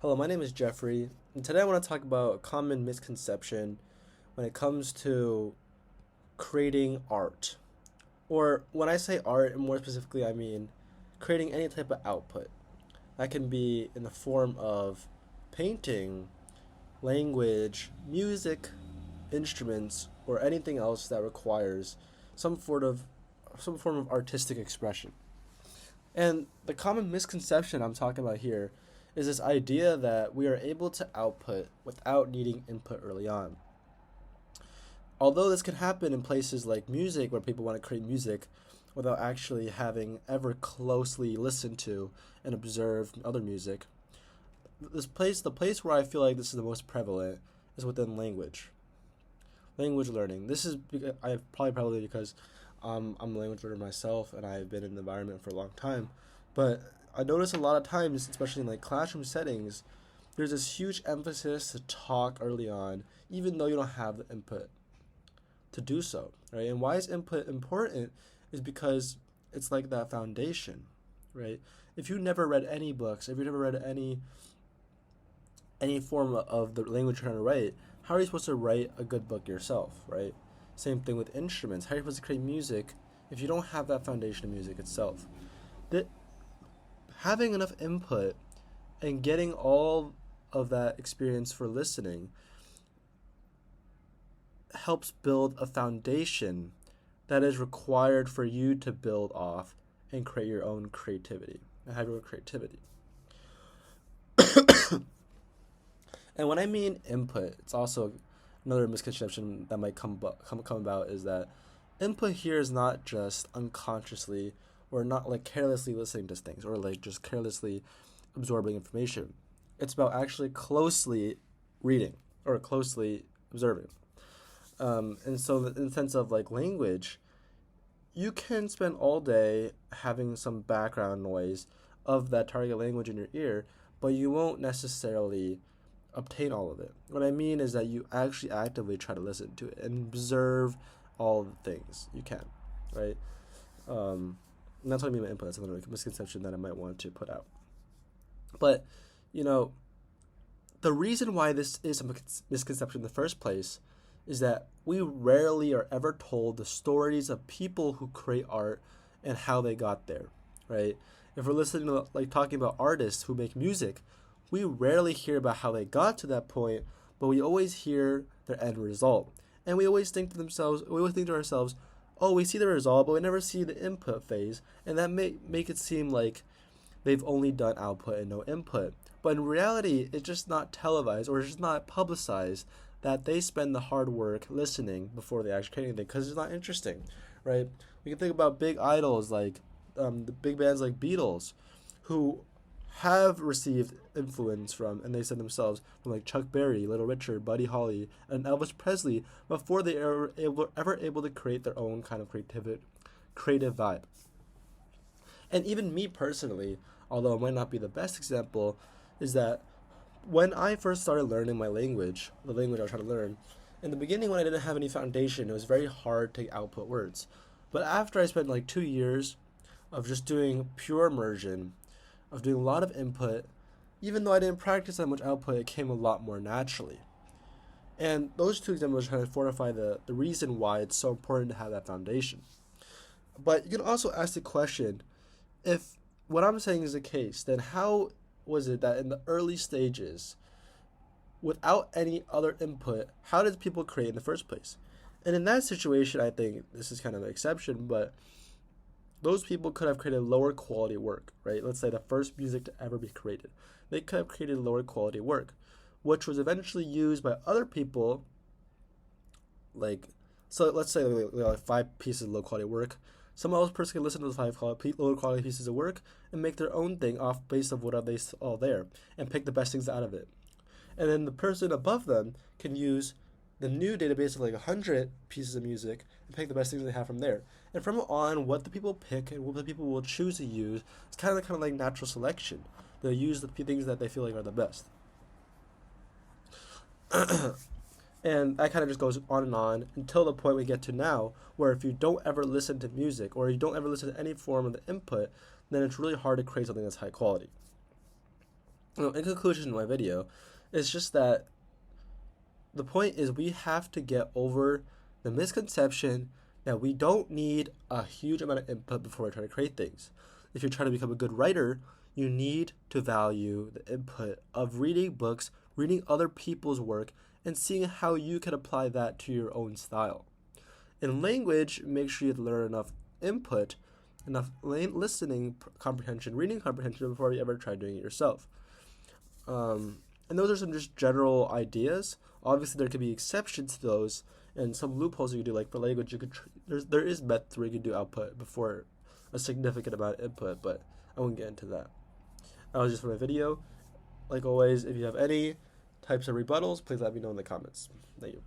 Hello, my name is Jeffrey, and today I want to talk about a common misconception when it comes to creating art. Or when I say art, more specifically, I mean creating any type of output. That can be in the form of painting, language, music, instruments, or anything else that requires some sort of some form of artistic expression. And the common misconception I'm talking about here is this idea that we are able to output without needing input early on. Although this can happen in places like music where people want to create music without actually having ever closely listened to and observed other music, the place where I feel like this is the most prevalent is within language learning. This is I probably because I'm a language learner myself, and I've been in the environment for a long time. But I notice a lot of times, especially in like classroom settings, there's this huge emphasis to talk early on, even though you don't have the input to do so, right? And why is input important is because it's like that foundation, right? If you never read any books, if you never read any form of the language you're trying to write, how are you supposed to write a good book yourself, right? Same thing with instruments. How are you supposed to create music if you don't have that foundation of music itself? That having enough input and getting all of that experience for listening helps build a foundation that is required for you to build off and create your own creativity and have your own creativity. And when I mean input, it's also another misconception that might come about is that input here is not just unconsciously or not like carelessly listening to things or like just carelessly absorbing information. It's about actually closely reading or closely observing. And so, in the sense of like language, you can spend all day having some background noise of that target language in your ear, but you won't necessarily obtain all of it. What I mean is that you actually actively try to listen to it and observe all the things you can, right? And that's what I mean by input. That's another misconception that I might want to put out. But, you know, the reason why this is a misconception in the first place is that we rarely are ever told the stories of people who create art and how they got there, right? If we're listening to, like, talking about artists who make music, we rarely hear about how they got to that point, but we always hear their end result. And we always think to ourselves, oh, we see the result, but we never see the input phase, and that may make it seem like they've only done output and no input. But in reality, it's just not televised or it's just not publicized that they spend the hard work listening before they actually create anything because it's not interesting, right? We can think about big idols like the big bands like Beatles, who have received influence from, and they said themselves, from like Chuck Berry, Little Richard, Buddy Holly, and Elvis Presley before they are ever able to create their own kind of creative vibe. And even me personally, although it might not be the best example, is that when I first started learning my language, the language I was trying to learn, in the beginning when I didn't have any foundation, it was very hard to output words. But after I spent like 2 years of just doing pure immersion, of doing a lot of input, even though I didn't practice that much output, it came a lot more naturally. And those two examples try to fortify the reason why it's so important to have that foundation. But you can also ask the question, if what I'm saying is the case, then how was it that in the early stages, without any other input, how did people create in the first place? And in that situation, I think this is kind of an exception, but those people could have created lower quality work, right? Let's say the first music to ever be created. They could have created lower quality work, which was eventually used by other people. Like, so let's say we have like 5 pieces of low quality work. Some else person can listen to those low quality pieces of work and make their own thing off base of what they saw there and pick the best things out of it. And then the person above them can use the new database of like 100 pieces of music and pick the best things they have from there. And from on, what the people pick and what the people will choose to use is kind of like natural selection. They'll use the things that they feel like are the best. And that kind of just goes on until the point we get to now, where if you don't ever listen to music or you don't ever listen to any form of the input, then it's really hard to create something that's high quality. In conclusion of my video, it's just that the point is we have to get over the misconception that we don't need a huge amount of input before we try to create things. If you're trying to become a good writer, you need to value the input of reading books, reading other people's work, and seeing how you can apply that to your own style. In language, make sure you learn enough input, enough listening comprehension, reading comprehension before you ever try doing it yourself. And those are some just general ideas. Obviously, there could be exceptions to those, and some loopholes you could do. Like for language, you could there is methods where you can do output before a significant amount of input, but I won't get into that. That was just for my video. Like always, if you have any types of rebuttals, please let me know in the comments. Thank you.